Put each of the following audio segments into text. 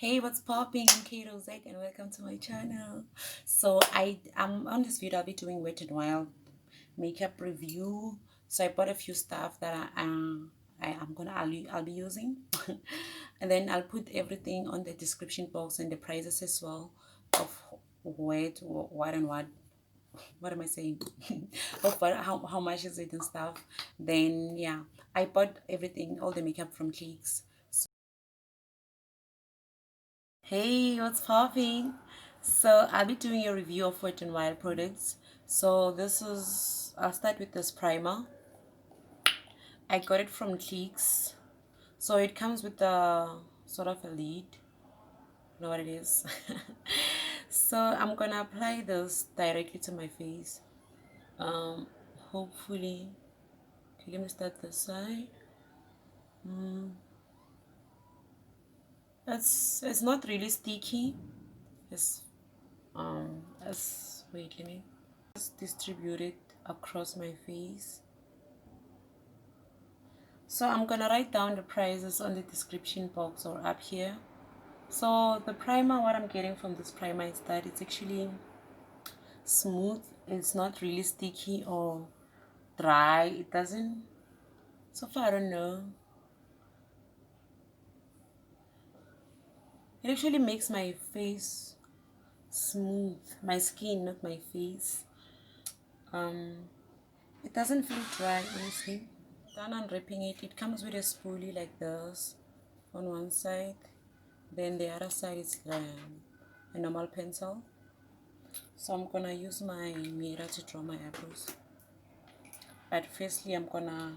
Hey, what's popping? I'm Kato Zek and welcome to my channel. So I'm on this video. I'll be doing Wet n Wild makeup review. So I bought a few stuff that I'll be using, and then I'll put everything on the description box and the prices as well of what and what am I saying? Of how much is it and stuff. Then yeah, I bought everything, all the makeup from Cleeks. Hey, what's popping? So I'll be doing a review of Wet n Wild products. I'll start with this primer. I got it from Cleeks. So it comes with a sort of a lid. You know what it is? So I'm gonna apply this directly to my face. Um, Hopefully, okay, let me start this side. It's not really sticky. It's wait, let me just distribute it across my face. So I'm gonna write down the prices on the description box or up here. So the primer, what I'm getting from this primer is that it's actually smooth. It's not really sticky or dry. It doesn't, so far I don't know. It actually makes my face smooth. My skin, not my face. It doesn't feel dry, honestly. Done unwrapping it. It comes with a spoolie like this on one side. Then the other side is a normal pencil. So I'm gonna use my mirror to draw my eyebrows. But firstly, I'm gonna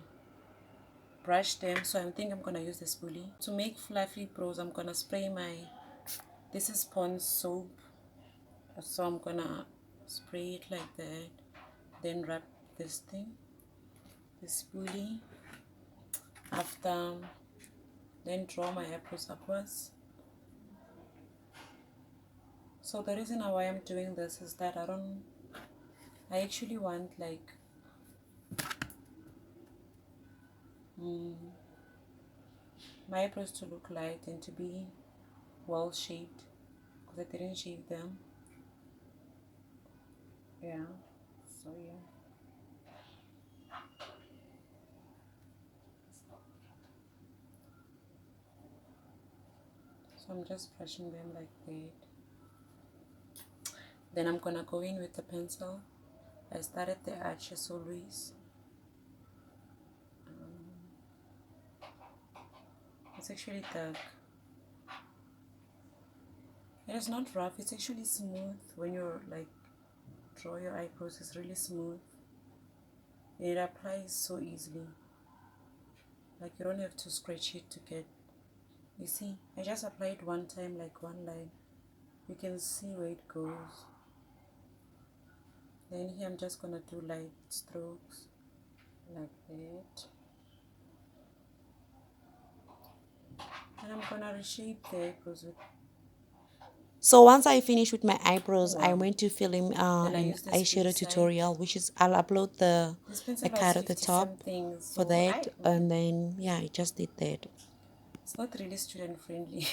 brush them. So I think I'm gonna use the spoolie. To make fluffy brows, I'm gonna spray this is Pond's soap. So I'm gonna spray it like that. Then wrap this thing, the spoolie. After, then draw my eyebrows upwards. So the reason why I'm doing this is that I actually want like my eyebrows to look light and to be well shaped because I didn't shave them. Yeah, so yeah. So I'm just brushing them like that. Then I'm gonna go in with the pencil. I started the arches always. It's actually dark. It is not rough, it's actually smooth. When you're like draw your eyebrows, it's really smooth. It applies so easily. Like you don't have to scratch it to get. You see, I just applied one time, like one line. You can see where it goes. Then here I'm just gonna do light strokes like that. And I'm gonna reshape the eyebrows with. So once I finish with my eyebrows, I went to film an eyeshadow tutorial, which is I'll upload the card at the top for that, and then yeah, I just did that. It's not really student friendly,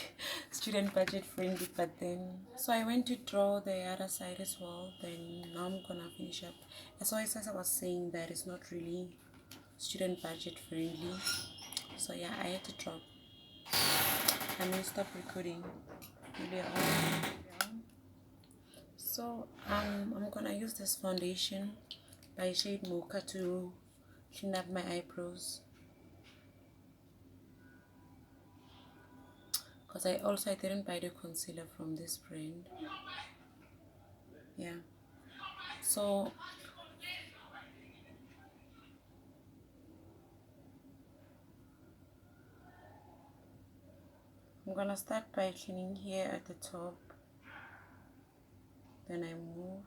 student budget friendly, but then so I went to draw the other side as well. Then now I'm gonna finish up. So as I was saying, that it's not really student budget friendly. So yeah, I had to drop. I mean, stop recording. Really, so I'm gonna use this foundation by shade Mocha to clean up my eyebrows. Because I didn't buy the concealer from this brand. Yeah. So I'm gonna start by cleaning here at the top. Then I move.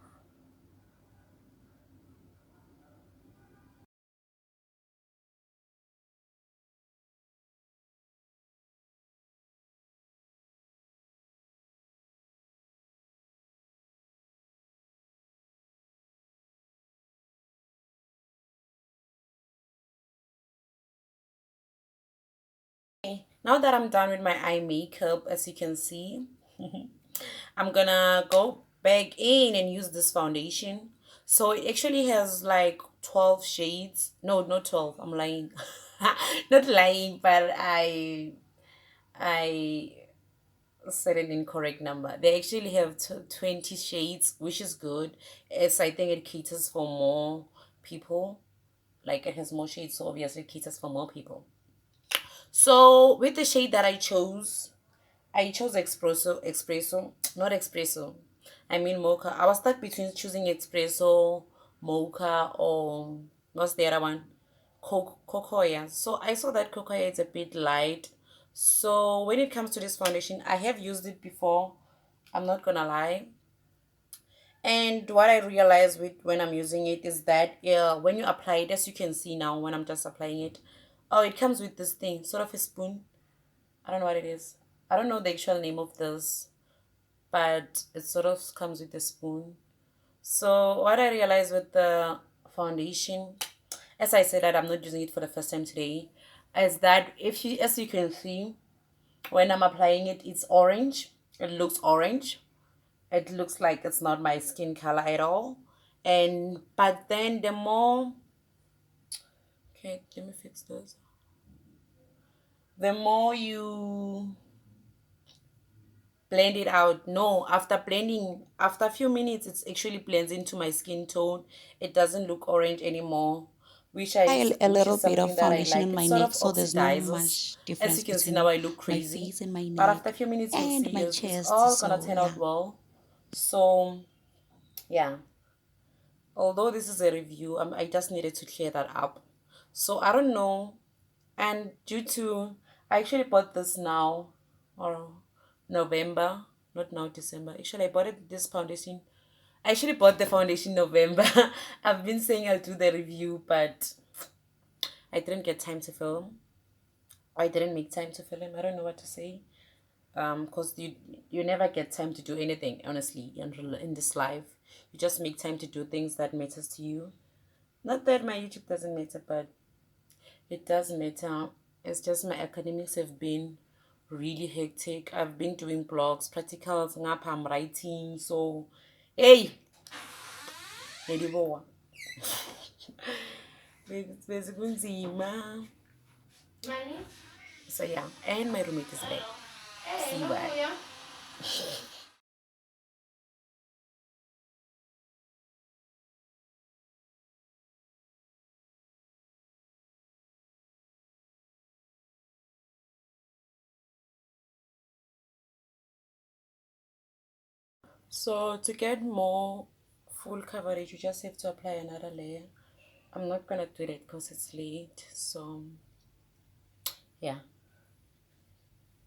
Okay. Now that I'm done with my eye makeup, as you can see, I'm gonna go back in and use this foundation. So it actually has like 12 shades. No, not 12. I'm lying. Not lying, but I said an incorrect number. They actually have 20 shades, which is good. As I think it caters for more people. Like it has more shades, so obviously it caters for more people. So with the shade that I chose not espresso. I mean mocha. I was stuck between choosing espresso, mocha, or what's the other one? Cocoa. So I saw that cocoa is a bit light. So when it comes to this foundation, I have used it before. I'm not gonna lie. And what I realized with when I'm using it is that when you apply it, as you can see now when I'm just applying it, oh, it comes with this thing, sort of a spoon. I don't know what it is. I don't know the actual name of this, but it sort of comes with a spoon. So what I realized with the foundation, as I said that I'm not using it for the first time today, is that if you, as you can see, when I'm applying it, it's orange. It looks orange. It looks like it's not my skin color at all. And but then the more, okay, let me fix this. The more you blend it out, no, after blending, after a few minutes, it actually blends into my skin tone. It doesn't look orange anymore, A which little is bit of something that I foundation like. on It my sort neck, of so there's no oxidizes. much As you difference can see now, between I look my crazy, face and my but after a neck few minutes you'll and see my it's chest. all gonna So turn out yeah. well. So yeah, although this is a review, I just needed to clear that up. So I don't know, and due to, I actually bought this now, or November, not now, December. Actually, I bought it this foundation. I actually bought the foundation November. I've been saying I'll do the review, but I didn't get time to film. I didn't make time to film. I don't know what to say. Cause you never get time to do anything, honestly, in this life. You just make time to do things that matters to you. Not that my YouTube doesn't matter, but it does matter. It's just my academics have been really hectic. I've been doing blogs, practicals, ngapha I'm writing. So, hey, nedibowa. Bese kunzima. So yeah, and my roommate is back. See why. So to get more full coverage, you just have to apply another layer. I'm not gonna do that because it's late. So yeah.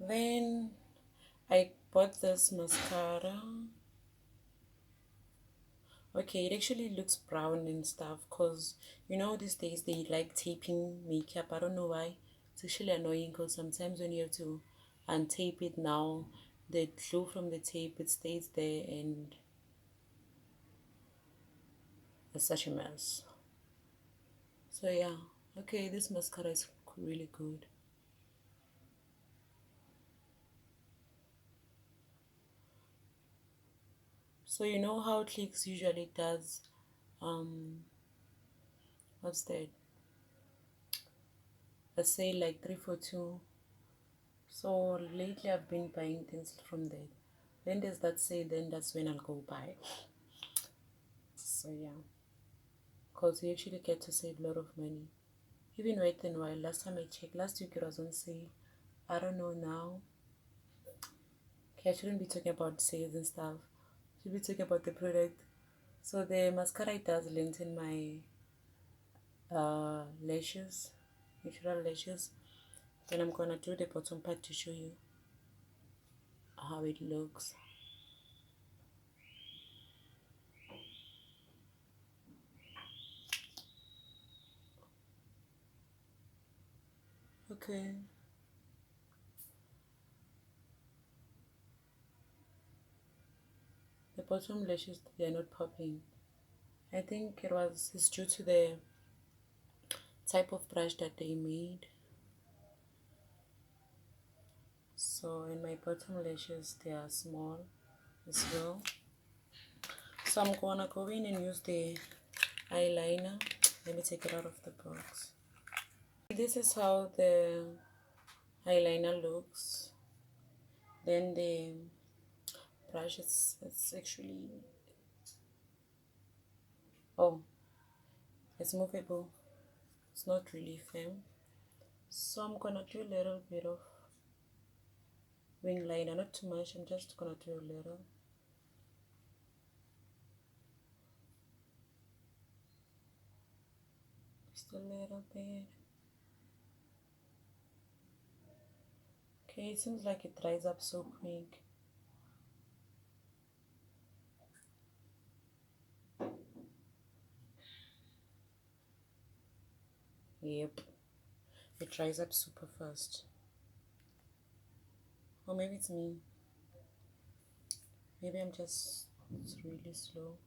Then I bought this mascara. Okay, it actually looks brown and stuff because you know these days they like taping makeup. I don't know why. It's actually annoying because sometimes when you have to untape it now, the glue from the tape it stays there and it's such a mess. So yeah, okay, this mascara is really good. So you know how Clicks usually does um what's that? Let's say like 3 for 2. So lately I've been buying things from there. Then there's that sale, then that's when I'll go buy. So yeah, because you actually get to save a lot of money. Even wait a while. Last time I checked, last week it was on sale. I don't know now. Okay, I shouldn't be talking about sales and stuff. I should be talking about the product. So the mascara it does lengthen my lashes, natural lashes. Then I'm gonna do the bottom part to show you how it looks. Okay. The bottom lashes they're not popping. I think it's due to the type of brush that they made. So in my bottom lashes, they are small as well. So I'm gonna go in and use the eyeliner. Let me take it out of the box. This is how the eyeliner looks. Then the brush, it's actually, oh, it's movable. It's not really firm. So I'm gonna do a little bit of wing liner, not too much. I'm just gonna do a little. Just a little bit. Okay, it seems like it dries up so quick. Yep, it dries up super fast. Or maybe it's me. Maybe it's really slow.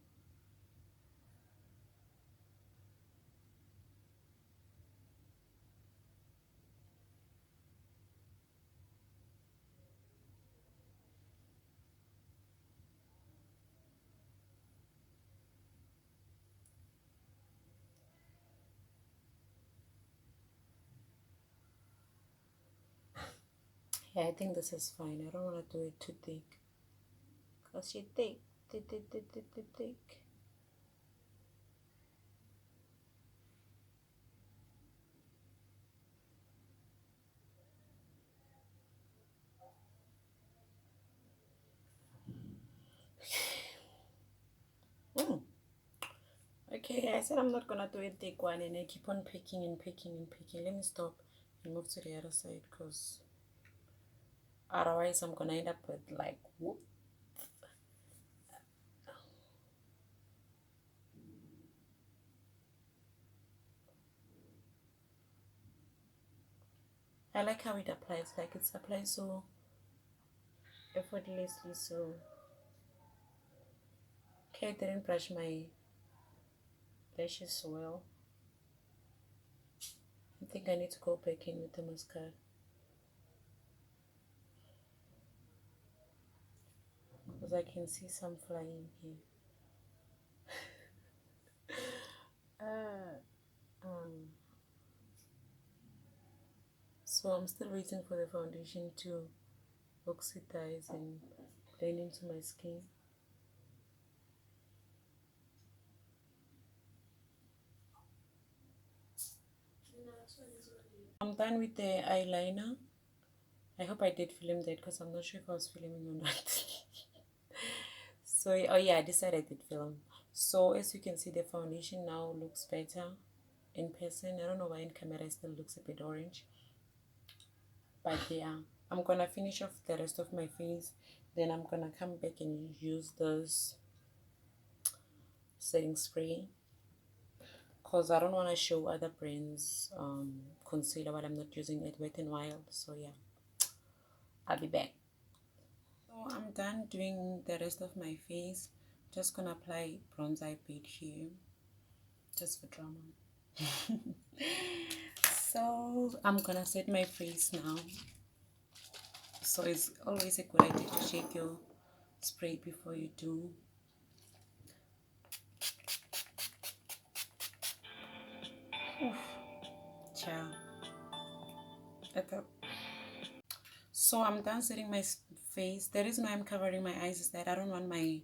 Yeah, I think this is fine. I don't want to do it too thick. Because she thick. Okay, I said I'm not gonna do a thick one, and I keep on picking and picking and picking. Let me stop and move to the other side, because otherwise I'm gonna end up with like whoop. I like how it applies, like it's applied so effortlessly. So okay, I didn't brush my lashes so well. I think I need to go back in with the mascara, because I can see some flying here. So I'm still waiting for the foundation to oxidize and blend into my skin. I'm done with the eyeliner. I hope I did film that, because I'm not sure if I was filming or not. So, oh yeah, this side I did film. So as you can see, the foundation now looks better in person. I don't know why in camera it still looks a bit orange. But yeah, I'm gonna finish off the rest of my face. Then I'm gonna come back and use this setting spray, because I don't want to show other brands concealer while I'm not using it Wet n Wild. So yeah, I'll be back. So I'm done doing the rest of my face. Just gonna apply bronzer a bit here, just for drama. So I'm gonna set my face now. So it's always a good idea to shake your spray before you do. Ciao. Okay. So I'm done setting my face. The reason why I'm covering my eyes is that I don't want my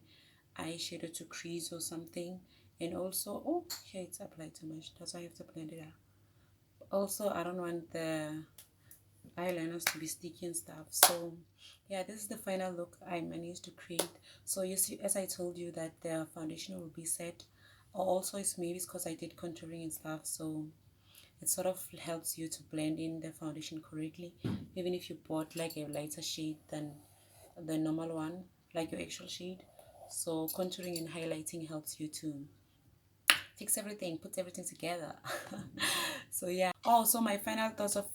eyeshadow to crease or something. And also, oh, here it's applied too much. That's why I have to blend it out. Also, I don't want the eyeliners to be sticky and stuff. So yeah, this is the final look I managed to create. So you see, as I told you, that the foundation will be set. Also, it's maybe because I did contouring and stuff, so it sort of helps you to blend in the foundation correctly, even if you bought like a lighter shade than the normal one, like your actual shade. So contouring and highlighting helps you to fix everything, put everything together. So yeah. Oh, so my final thoughts of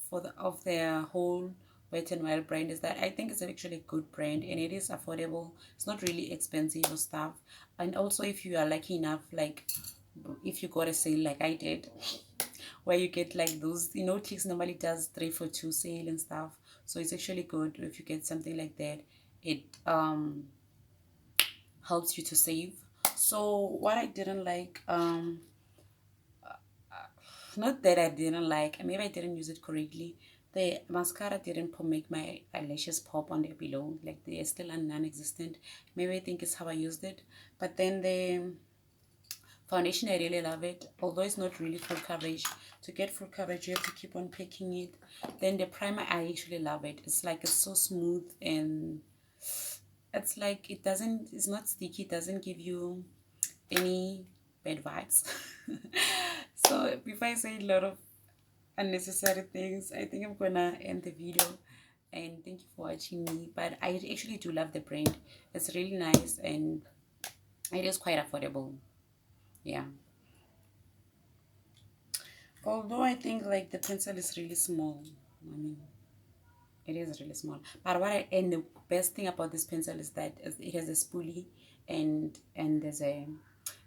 the whole Wet n Wild brand is that I think it's actually a good brand, and it is affordable. It's not really expensive or stuff. And also, if you are lucky enough, like if you got a sale like I did, where you get like those, Clicks normally does 3 for 2 sale and stuff. So it's actually good if you get something like that. It helps you to save. So what I didn't like, not that I didn't like, maybe I didn't use it correctly. The mascara didn't make my eyelashes pop on there below, like they are still non-existent. Maybe I think it's how I used it. But then the foundation, I really love it, although it's not really full coverage. To get full coverage, you have to keep on picking it. Then the primer, I actually love it. It's like it's so smooth, and it's like it's not sticky, it doesn't give you any bad vibes. So before I say a lot of unnecessary things, I think I'm gonna end the video, and thank you for watching me. But I actually do love the brand. It's really nice, and it is quite affordable. Yeah, although I think like the pencil is really small. I mean, it is really small. But and the best thing about this pencil is that it has a spoolie, and there's a,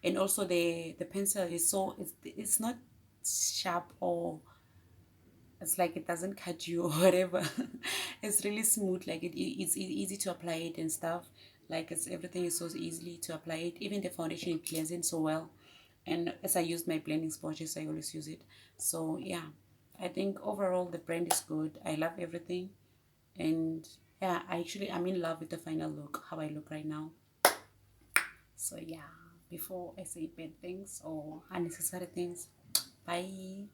and also the pencil is so, it's not sharp, or it's like it doesn't cut you or whatever. It's really smooth, like it's easy to apply it and stuff. Like everything is so easily to apply it. Even the foundation, it blends in so well. And as I used my blending sponges, I always use it. So yeah, I think overall the brand is good. I love everything. And yeah, I'm in love with the final look, how I look right now. So yeah, before I say bad things or unnecessary things, bye.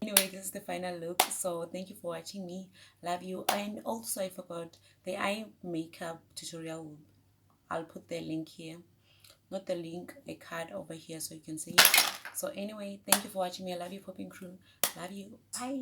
Anyway, this is the final look. So thank you for watching me. Love you. And also I forgot the eye makeup tutorial. I'll put the link here, not the link, a card over here, so you can see it. So anyway, thank you for watching me. I love you, popping crew. Love you. Bye.